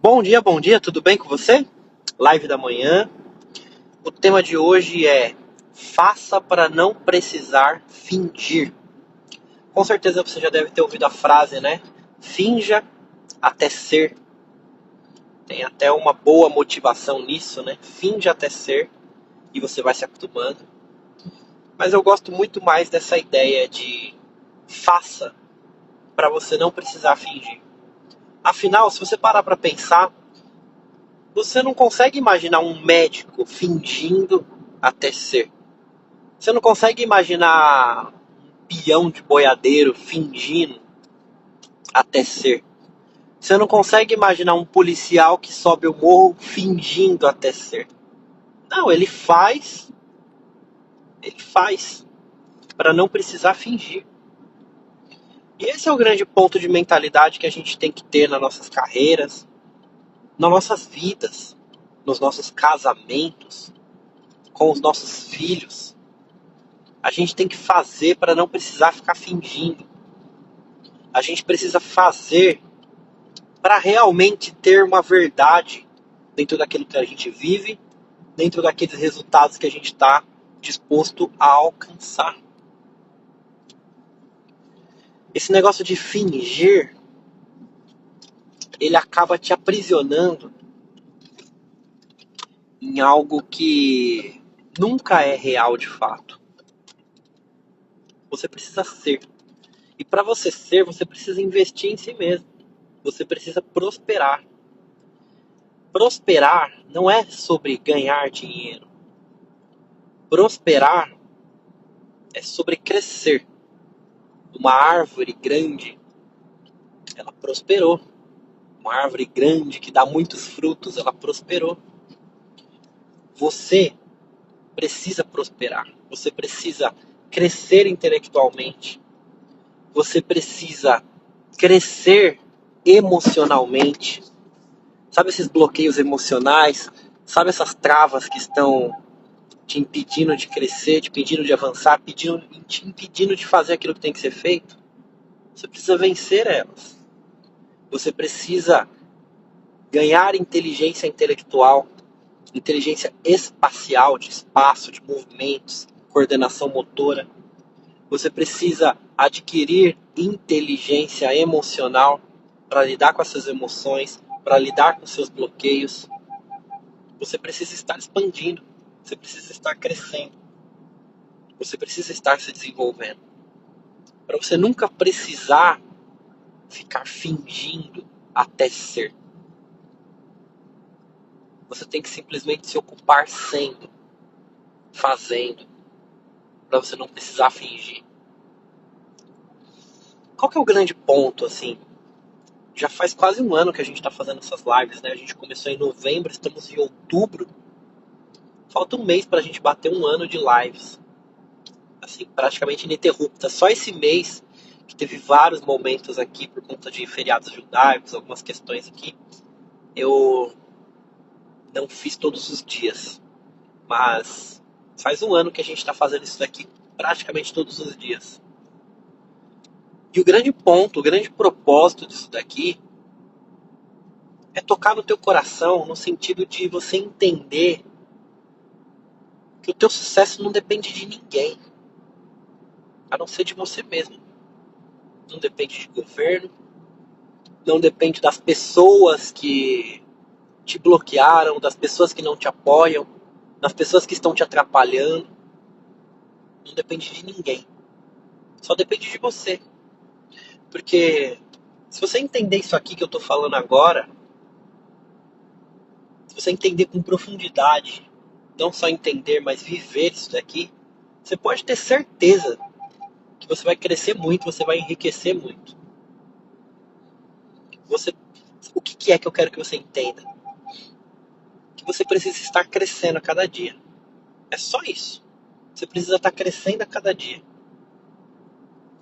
Bom dia, tudo bem com você? Live da manhã. O tema de hoje é faça para não precisar fingir. Com certeza você já deve ter ouvido a frase, né? Finja até ser. Tem até uma boa motivação nisso, né? Finja até ser e você vai se acostumando. Mas eu gosto muito mais dessa ideia de faça para você não precisar fingir. Afinal, se você parar para pensar, você não consegue imaginar um médico fingindo até ser. Você não consegue imaginar um peão de boiadeiro fingindo até ser. Você não consegue imaginar um policial que sobe o morro fingindo até ser. Não, ele faz para não precisar fingir. E esse é o grande ponto de mentalidade que a gente tem que ter nas nossas carreiras, nas nossas vidas, nos nossos casamentos, com os nossos filhos. A gente tem que fazer para não precisar ficar fingindo. A gente precisa fazer para realmente ter uma verdade dentro daquilo que a gente vive, dentro daqueles resultados que a gente está disposto a alcançar. Esse negócio de fingir, ele acaba te aprisionando em algo que nunca é real de fato. Você precisa ser. E para você ser, você precisa investir em si mesmo. Você precisa prosperar. Prosperar não é sobre ganhar dinheiro. Prosperar é sobre crescer. Uma árvore grande, ela prosperou. Uma árvore grande que dá muitos frutos, ela prosperou. Você precisa prosperar. Você precisa crescer intelectualmente. Você precisa crescer emocionalmente. Sabe esses bloqueios emocionais? Sabe essas travas que estão te impedindo de crescer, te impedindo de avançar, te impedindo de fazer aquilo que tem que ser feito? Você precisa vencer elas. Você precisa ganhar inteligência intelectual, inteligência espacial, de espaço, de movimentos, coordenação motora. Você precisa adquirir inteligência emocional para lidar com essas emoções, para lidar com seus bloqueios. Você precisa estar expandindo, você precisa estar crescendo, você precisa estar se desenvolvendo. Para você nunca precisar ficar fingindo até ser. Você tem que simplesmente se ocupar sendo, fazendo, para você não precisar fingir. Qual que é o grande ponto, assim? Já faz quase um ano que a gente está fazendo essas lives, né? A gente começou em novembro, estamos em outubro. Falta um mês para a gente bater um ano de lives. Assim, praticamente ininterrupta. Só esse mês, que teve vários momentos aqui por conta de feriados judaicos, algumas questões aqui, eu não fiz todos os dias. Mas faz um ano que a gente está fazendo isso daqui praticamente todos os dias. E o grande ponto, o grande propósito disso daqui é tocar no teu coração, no sentido de você entender que o teu sucesso não depende de ninguém, a não ser de você mesmo. Não depende de governo, não depende das pessoas que te bloquearam, das pessoas que não te apoiam, das pessoas que estão te atrapalhando. Não depende de ninguém. Só depende de você. Porque se você entender isso aqui que eu estou falando agora, se você entender com profundidade, não só entender, mas viver isso daqui, você pode ter certeza que você vai crescer muito, você vai enriquecer muito. O que é que eu quero que você entenda? Que você precisa estar crescendo a cada dia. É só isso. Você precisa estar crescendo a cada dia.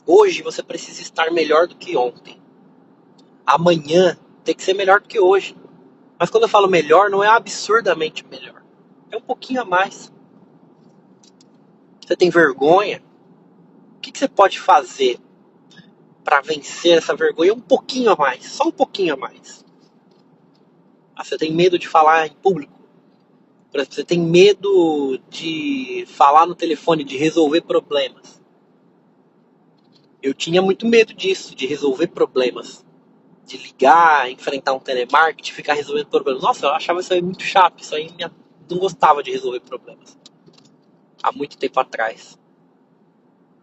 Hoje você precisa estar melhor do que ontem. Amanhã tem que ser melhor do que hoje. Mas quando eu falo melhor, não é absurdamente melhor. É um pouquinho a mais. Você tem vergonha? O que você pode fazer para vencer essa vergonha um pouquinho a mais? Só um pouquinho a mais. Ah, você tem medo de falar em público? Por exemplo, você tem medo de falar no telefone, de resolver problemas. Eu tinha muito medo disso, de resolver problemas. De ligar, enfrentar um telemarketing, ficar resolvendo problemas. Nossa, eu achava isso aí muito chato. Isso aí não gostava de resolver problemas. Há muito tempo atrás.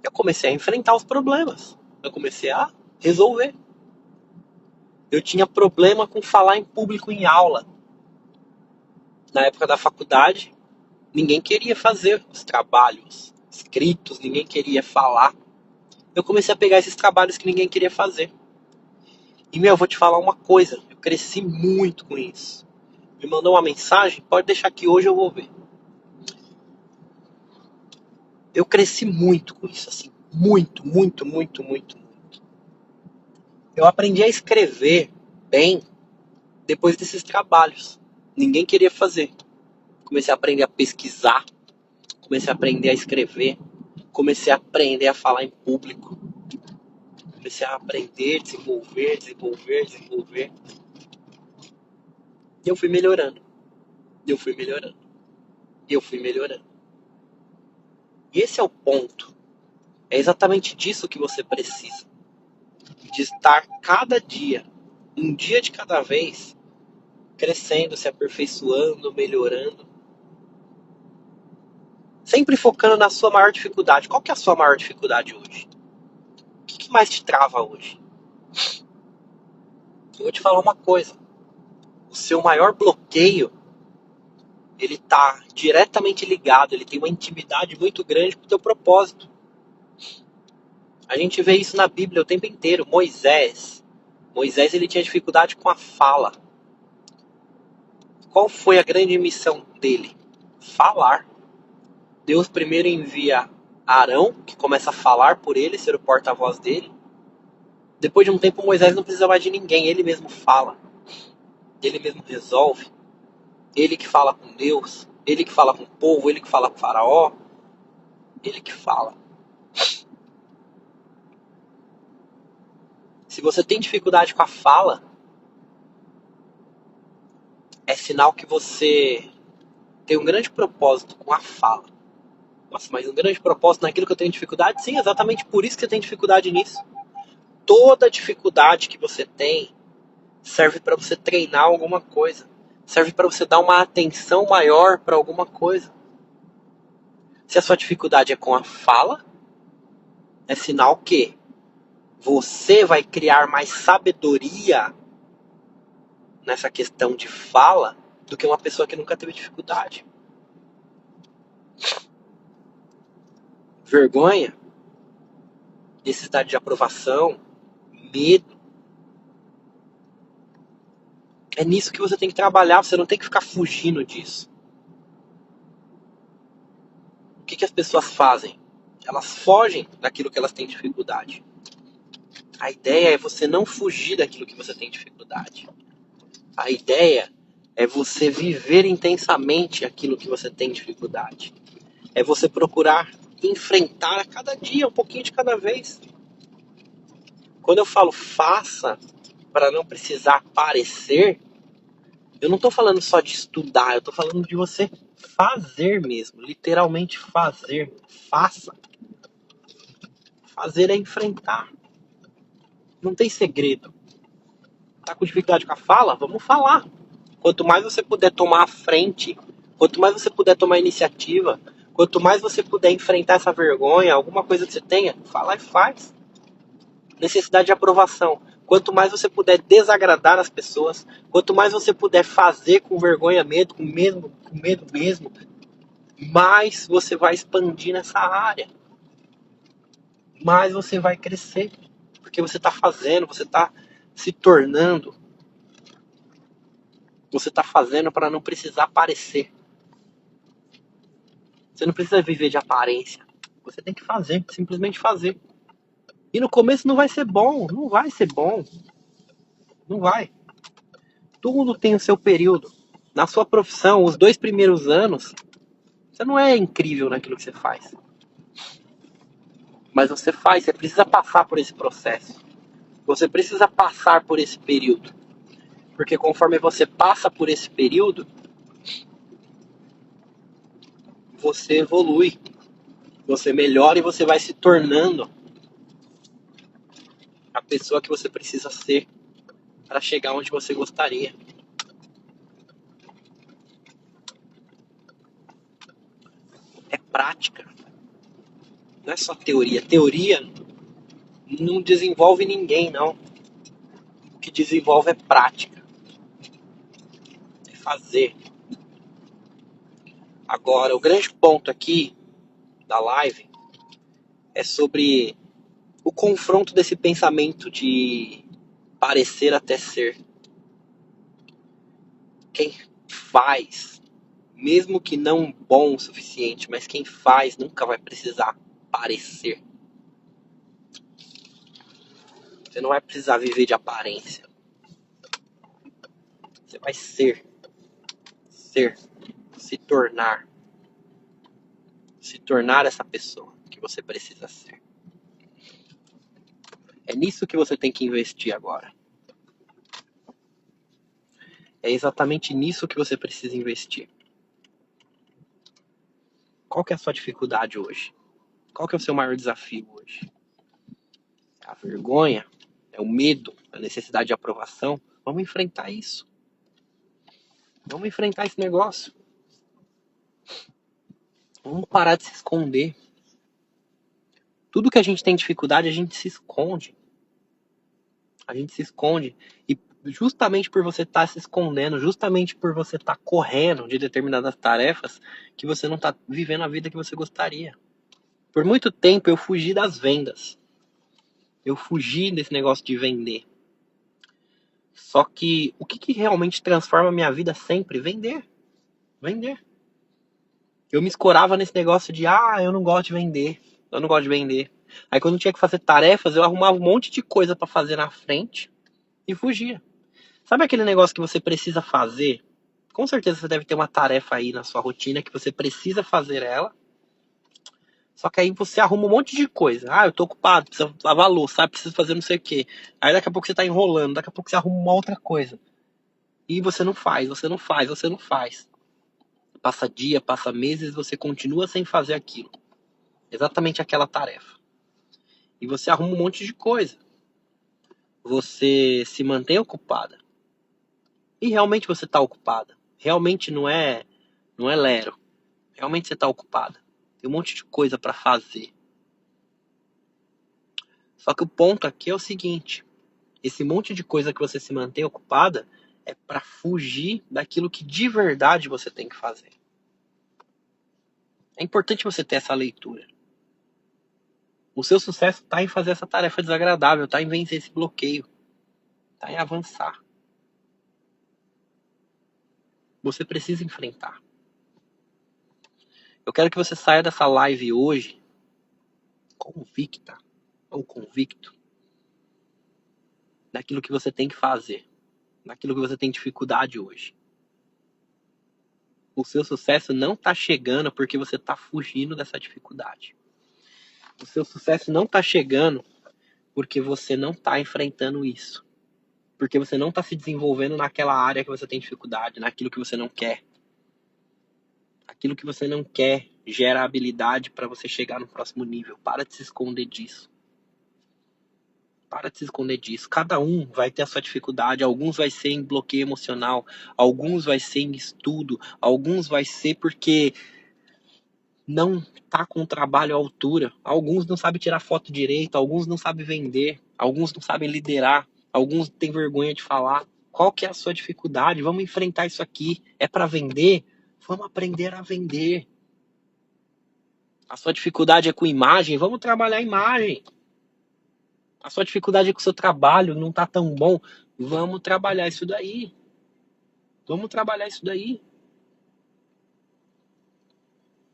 Eu comecei a enfrentar os problemas. Eu comecei a resolver. Eu tinha problema com falar em público em aula. Na época da faculdade, ninguém queria fazer os trabalhos escritos, ninguém queria falar. Eu comecei a pegar esses trabalhos que ninguém queria fazer. E, eu vou te falar uma coisa. Eu cresci muito com isso. Me mandou uma mensagem, pode deixar que hoje eu vou ver. Eu cresci muito com isso, assim. Muito, muito, muito, muito, muito. Eu aprendi a escrever bem depois desses trabalhos. Ninguém queria fazer. Comecei a aprender a pesquisar. Comecei a aprender a escrever. Comecei a aprender a falar em público. Comecei a aprender, desenvolver. E eu fui melhorando. E eu fui melhorando. E eu fui melhorando. E esse é o ponto. É exatamente disso que você precisa. De estar cada dia, um dia de cada vez, crescendo, se aperfeiçoando, melhorando. Sempre focando na sua maior dificuldade. Qual que é a sua maior dificuldade hoje? O que mais te trava hoje? Eu vou te falar uma coisa. O seu maior bloqueio, ele está diretamente ligado, ele tem uma intimidade muito grande com o teu propósito. A gente vê isso na Bíblia o tempo inteiro. Moisés, ele tinha dificuldade com a fala. Qual foi a grande missão dele? Falar. Deus primeiro envia Arão, que começa a falar por ele, ser o porta-voz dele. Depois de um tempo, Moisés não precisa mais de ninguém, ele mesmo fala. Ele mesmo resolve. Ele que fala com Deus, ele que fala com o povo, ele que fala com o faraó. Ele que fala. Se você tem dificuldade com a fala, é sinal que você tem um grande propósito com a fala. Nossa, mas um grande propósito naquilo que eu tenho dificuldade? Sim, exatamente por isso que você tem dificuldade nisso. Toda dificuldade que você tem serve para você treinar alguma coisa. Serve para você dar uma atenção maior para alguma coisa. Se a sua dificuldade é com a fala, é sinal que você vai criar mais sabedoria nessa questão de fala do que uma pessoa que nunca teve dificuldade. Vergonha, necessidade de aprovação, medo. É nisso que você tem que trabalhar, você não tem que ficar fugindo disso. O que as pessoas fazem? Elas fogem daquilo que elas têm dificuldade. A ideia é você não fugir daquilo que você tem dificuldade. A ideia é você viver intensamente aquilo que você tem dificuldade. É você procurar enfrentar a cada dia, um pouquinho de cada vez. Quando eu falo faça para não precisar parecer, eu não estou falando só de estudar, eu estou falando de você fazer mesmo, literalmente fazer. Faça. Fazer é enfrentar. Não tem segredo. Tá com dificuldade com a fala? Vamos falar. Quanto mais você puder tomar a frente, quanto mais você puder tomar a iniciativa, quanto mais você puder enfrentar essa vergonha, alguma coisa que você tenha, fala e faz. Necessidade de aprovação. Quanto mais você puder desagradar as pessoas, quanto mais você puder fazer com vergonha, medo, com medo mesmo, mais você vai expandir nessa área. Mais você vai crescer. Porque você está fazendo, você está se tornando. Você está fazendo para não precisar parecer. Você não precisa viver de aparência. Você tem que fazer, simplesmente fazer. E no começo não vai ser bom, não vai ser bom. Não vai. Tudo tem o seu período. Na sua profissão, os 2 primeiros anos, você não é incrível naquilo que você faz. Mas você faz, você precisa passar por esse processo. Você precisa passar por esse período. Porque conforme você passa por esse período, você evolui, você melhora e você vai se tornando a pessoa que você precisa ser para chegar onde você gostaria. É prática, não é só teoria. Teoria não desenvolve ninguém, não. O que desenvolve é prática, é fazer. Agora, o grande ponto aqui da live é sobre o confronto desse pensamento de parecer até ser. Quem faz, mesmo que não bom o suficiente, mas quem faz nunca vai precisar parecer. Você não vai precisar viver de aparência. Você vai ser, se tornar essa pessoa que você precisa ser. É nisso que você tem que investir agora. É exatamente nisso que você precisa investir. Qual que é a sua dificuldade hoje? Qual que é o seu maior desafio hoje? É a vergonha? É o medo? A necessidade de aprovação? Vamos enfrentar isso. Vamos enfrentar esse negócio. Vamos parar de se esconder. Tudo que a gente tem dificuldade, a gente se esconde. A gente se esconde. E justamente por você estar se escondendo, justamente por você estar correndo de determinadas tarefas, que você não está vivendo a vida que você gostaria. Por muito tempo eu fugi das vendas. Eu fugi desse negócio de vender. Só que o que realmente transforma a minha vida sempre? Vender. Vender. Eu me escorava nesse negócio de, eu não gosto de vender. Eu não gosto de vender. Aí quando eu tinha que fazer tarefas, eu arrumava um monte de coisa para fazer na frente e fugia. Sabe aquele negócio que você precisa fazer? Com certeza você deve ter uma tarefa aí na sua rotina que você precisa fazer ela. Só que aí você arruma um monte de coisa. Eu tô ocupado, preciso lavar a louça, preciso fazer não sei o quê. Aí daqui a pouco você tá enrolando, daqui a pouco você arruma uma outra coisa. E você não faz, você não faz, você não faz. Passa dia, passa meses, você continua sem fazer aquilo. Exatamente aquela tarefa. E você arruma um monte de coisa. Você se mantém ocupada. E realmente você tá ocupada. Realmente não é lero. Realmente você tá ocupada. Tem um monte de coisa para fazer. Só que o ponto aqui é o seguinte: esse monte de coisa que você se mantém ocupada é para fugir daquilo que de verdade você tem que fazer. É importante você ter essa leitura. O seu sucesso está em fazer essa tarefa desagradável, está em vencer esse bloqueio, está em avançar. Você precisa enfrentar. Eu quero que você saia dessa live hoje convicta ou convicto daquilo que você tem que fazer, daquilo que você tem dificuldade hoje. O seu sucesso não está chegando porque você está fugindo dessa dificuldade. O seu sucesso não está chegando porque você não está enfrentando isso. Porque você não está se desenvolvendo naquela área que você tem dificuldade, naquilo que você não quer. Aquilo que você não quer gera habilidade para você chegar no próximo nível. Para de se esconder disso. Para de se esconder disso. Cada um vai ter a sua dificuldade. Alguns vai ser em bloqueio emocional. Alguns vai ser em estudo. Alguns vai ser porque não tá com o trabalho à altura. Alguns não sabem tirar foto direito. Alguns não sabem vender. Alguns não sabem liderar. Alguns têm vergonha de falar. Qual que é a sua dificuldade? Vamos enfrentar isso aqui. É para vender? Vamos aprender a vender. A sua dificuldade é com imagem? Vamos trabalhar a imagem. A sua dificuldade é com o seu trabalho, não tá tão bom? Vamos trabalhar isso daí. Vamos trabalhar isso daí.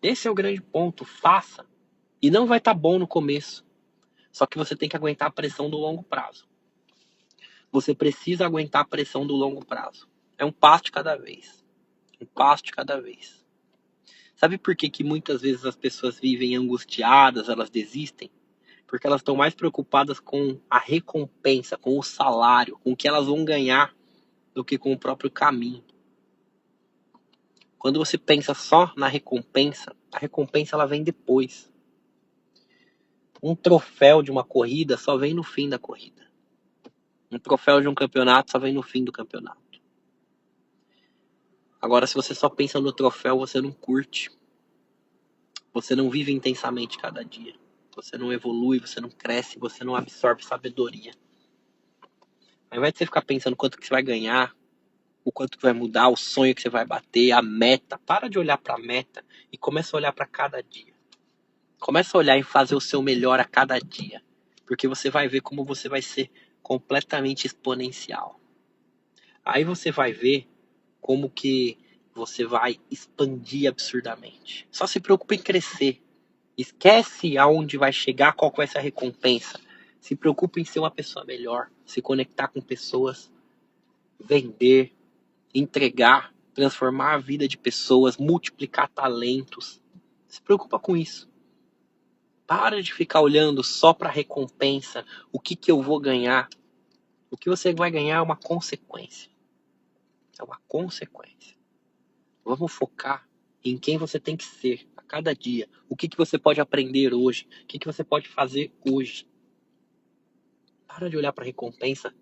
Esse é o grande ponto. Faça. E não vai estar bom no começo. Só que você tem que aguentar a pressão do longo prazo. Você precisa aguentar a pressão do longo prazo. É um passo de cada vez. Um passo de cada vez. Sabe por que muitas vezes as pessoas vivem angustiadas, elas desistem? Porque elas estão mais preocupadas com a recompensa, com o salário, com o que elas vão ganhar do que com o próprio caminho. Quando você pensa só na recompensa, a recompensa ela vem depois. Um troféu de uma corrida só vem no fim da corrida. Um troféu de um campeonato só vem no fim do campeonato. Agora, se você só pensa no troféu, você não curte. Você não vive intensamente cada dia. Você não evolui, você não cresce, você não absorve sabedoria. Ao invés de você ficar pensando quanto que você vai ganhar, o quanto que vai mudar, o sonho que você vai bater, a meta, para de olhar para a meta e começa a olhar para cada dia. Começa a olhar e fazer o seu melhor a cada dia. Porque você vai ver como você vai ser completamente exponencial. Aí você vai ver como que você vai expandir absurdamente. Só se preocupa em crescer. Esquece aonde vai chegar, qual vai ser a recompensa. Se preocupa em ser uma pessoa melhor, se conectar com pessoas, vender, entregar, transformar a vida de pessoas, multiplicar talentos. Se preocupa com isso. Para de ficar olhando só para a recompensa, o que eu vou ganhar. O que você vai ganhar é uma consequência. É uma consequência. Vamos focar em quem você tem que ser a cada dia. O que você pode aprender hoje. O que você pode fazer hoje. Para de olhar para a recompensa,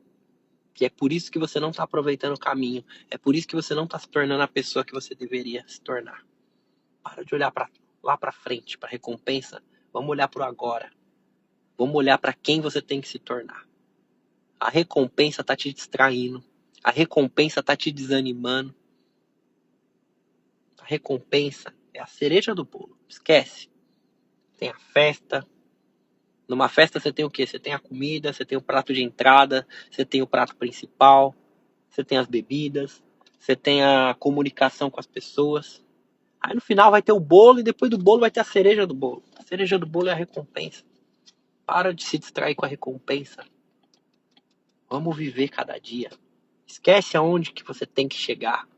que é por isso que você não está aproveitando o caminho. É por isso que você não está se tornando a pessoa que você deveria se tornar. Para de olhar lá para frente, para a recompensa. Vamos olhar para o agora. Vamos olhar para quem você tem que se tornar. A recompensa está te distraindo. A recompensa está te desanimando. A recompensa é a cereja do bolo. Esquece. Tem a festa. Numa festa você tem o quê? Você tem a comida, você tem o prato de entrada, você tem o prato principal, você tem as bebidas, você tem a comunicação com as pessoas. Aí no final vai ter o bolo e depois do bolo vai ter a cereja do bolo. A cereja do bolo é a recompensa. Para de se distrair com a recompensa. Vamos viver cada dia. Esquece aonde que você tem que chegar.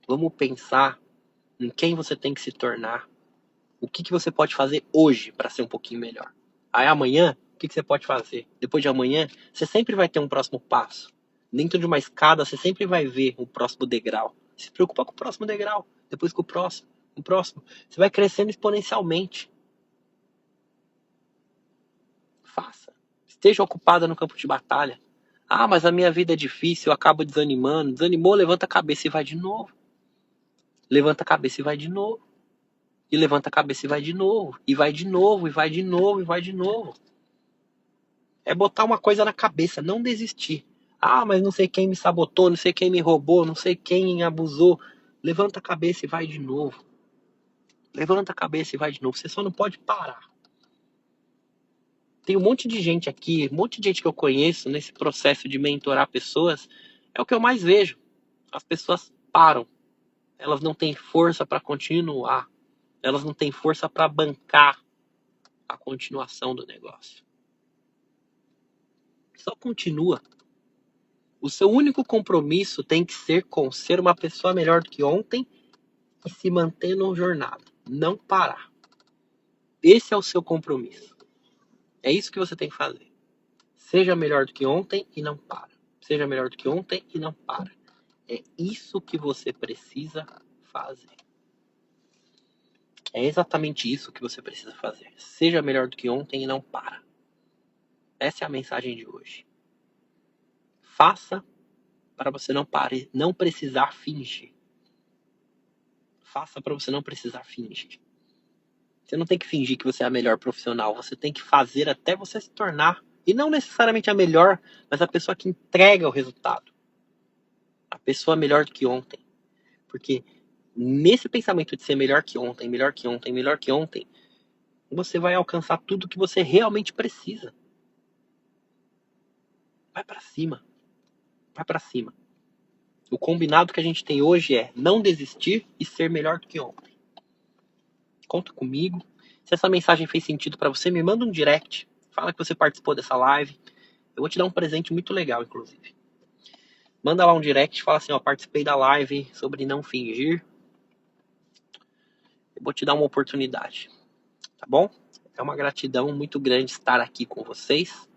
Vamos pensar em quem você tem que se tornar. O que você pode fazer hoje para ser um pouquinho melhor. Aí amanhã, o que você pode fazer? Depois de amanhã, você sempre vai ter um próximo passo. Dentro de uma escada, você sempre vai ver o próximo degrau. Se preocupa com o próximo degrau, depois com o próximo, o próximo. Você vai crescendo exponencialmente. Faça. Esteja ocupada no campo de batalha. Ah, mas a minha vida é difícil, eu acabo desanimando. Desanimou, levanta a cabeça e vai de novo. Levanta a cabeça e vai de novo. E levanta a cabeça e vai de novo. E vai de novo, e vai de novo, e vai de novo. É botar uma coisa na cabeça, não desistir. Ah, mas não sei quem me sabotou, não sei quem me roubou, não sei quem abusou. Levanta a cabeça e vai de novo. Levanta a cabeça e vai de novo. Você só não pode parar. Tem um monte de gente aqui, um monte de gente que eu conheço nesse processo de mentorar pessoas. É o que eu mais vejo. As pessoas param. Elas não têm força para continuar. Elas não têm força para bancar a continuação do negócio. Só continua. O seu único compromisso tem que ser com ser uma pessoa melhor do que ontem e se manter na jornada. Não parar. Esse é o seu compromisso. É isso que você tem que fazer. Seja melhor do que ontem e não para. Seja melhor do que ontem e não para. É isso que você precisa fazer. É exatamente isso que você precisa fazer. Seja melhor do que ontem e não para. Essa é a mensagem de hoje. Faça para você não precisar fingir. Faça para você não precisar fingir. Você não tem que fingir que você é a melhor profissional. Você tem que fazer até você se tornar. E não necessariamente a melhor, mas a pessoa que entrega o resultado. A pessoa melhor do que ontem. Porque nesse pensamento de ser melhor que ontem, melhor que ontem, melhor que ontem, você vai alcançar tudo que você realmente precisa. Vai para cima. Vai para cima. O combinado que a gente tem hoje é não desistir e ser melhor do que ontem. Conta comigo. Se essa mensagem fez sentido para você, me manda um direct. Fala que você participou dessa live. Eu vou te dar um presente muito legal, inclusive. Manda lá um direct, fala assim, ó, participei da live sobre não fingir. Eu vou te dar uma oportunidade, tá bom? É uma gratidão muito grande estar aqui com vocês.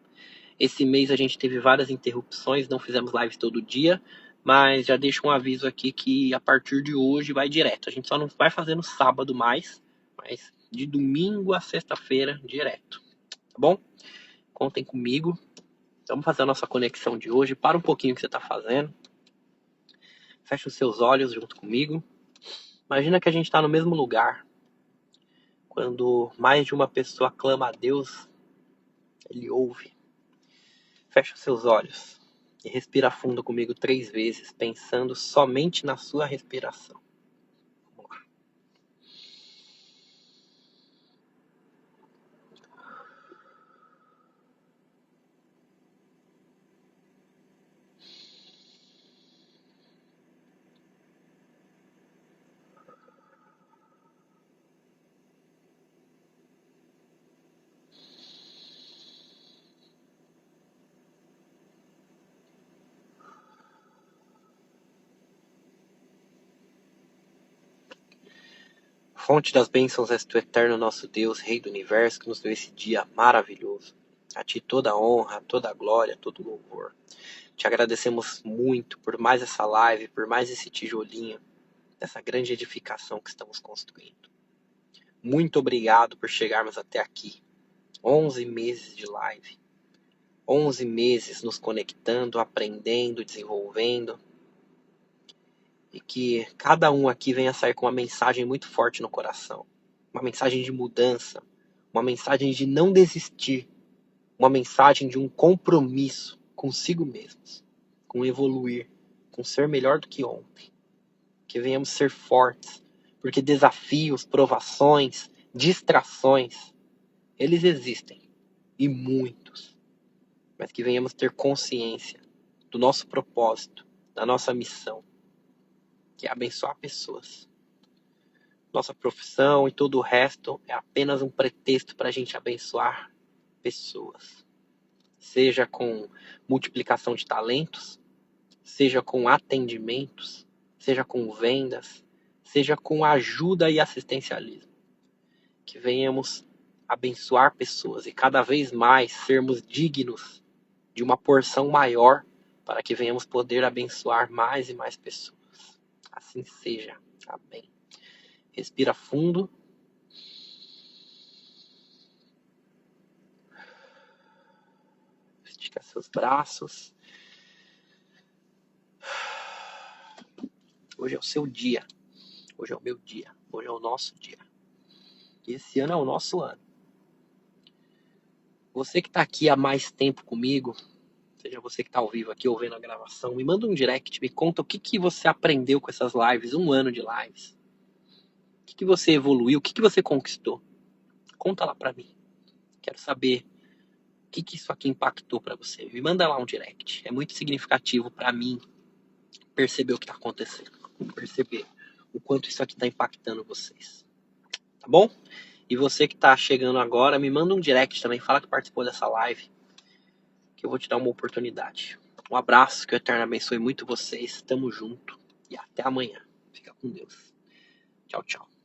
Esse mês a gente teve várias interrupções, não fizemos lives todo dia, Mas já deixo um aviso aqui que a partir de hoje vai direto. A gente só não vai fazer no sábado mais, mas de domingo a sexta-feira direto. Tá bom? Contem comigo. Vamos fazer a nossa conexão de hoje. Para um pouquinho o que você está fazendo. Fecha os seus olhos junto comigo. Imagina que a gente está no mesmo lugar. Quando mais de uma pessoa clama a Deus, Ele ouve. Fecha os seus olhos e respira fundo comigo 3 vezes, pensando somente na sua respiração. Vamos lá. Fonte das bênçãos és tu, eterno nosso Deus, Rei do Universo, que nos deu esse dia maravilhoso. A ti toda a honra, toda a glória, todo o louvor. Te agradecemos muito por mais essa live, por mais esse tijolinho, dessa grande edificação que estamos construindo. Muito obrigado por chegarmos até aqui. 11 meses de live. 11 meses nos conectando, aprendendo, desenvolvendo. E que cada um aqui venha sair com uma mensagem muito forte no coração. Uma mensagem de mudança. Uma mensagem de não desistir. Uma mensagem de um compromisso consigo mesmos. Com evoluir. Com ser melhor do que ontem. Que venhamos ser fortes. Porque desafios, provações, distrações, eles existem. E muitos. Mas que venhamos ter consciência do nosso propósito, da nossa missão, que é abençoar pessoas. Nossa profissão e todo o resto é apenas um pretexto para a gente abençoar pessoas. Seja com multiplicação de talentos, seja com atendimentos, seja com vendas, seja com ajuda e assistencialismo. Que venhamos abençoar pessoas e cada vez mais sermos dignos de uma porção maior para que venhamos poder abençoar mais e mais pessoas. Assim seja. Amém. Respira fundo. Estica seus braços. Hoje é o seu dia. Hoje é o meu dia. Hoje é o nosso dia. E esse ano é o nosso ano. Você que está aqui há mais tempo comigo, seja você que está ao vivo aqui ouvindo a gravação, me manda um direct, me conta o que você aprendeu com essas lives, um ano de lives. O que você evoluiu, o que você conquistou. Conta lá para mim. Quero saber o que isso aqui impactou para você. Me manda lá um direct. É muito significativo para mim perceber o que está acontecendo. Perceber o quanto isso aqui está impactando vocês. Tá bom? E você que está chegando agora, me manda um direct também. Fala que participou dessa live. Que eu vou te dar uma oportunidade. Um abraço. Que o Eterno abençoe muito vocês. Tamo junto. E até amanhã. Fica com Deus. Tchau, tchau.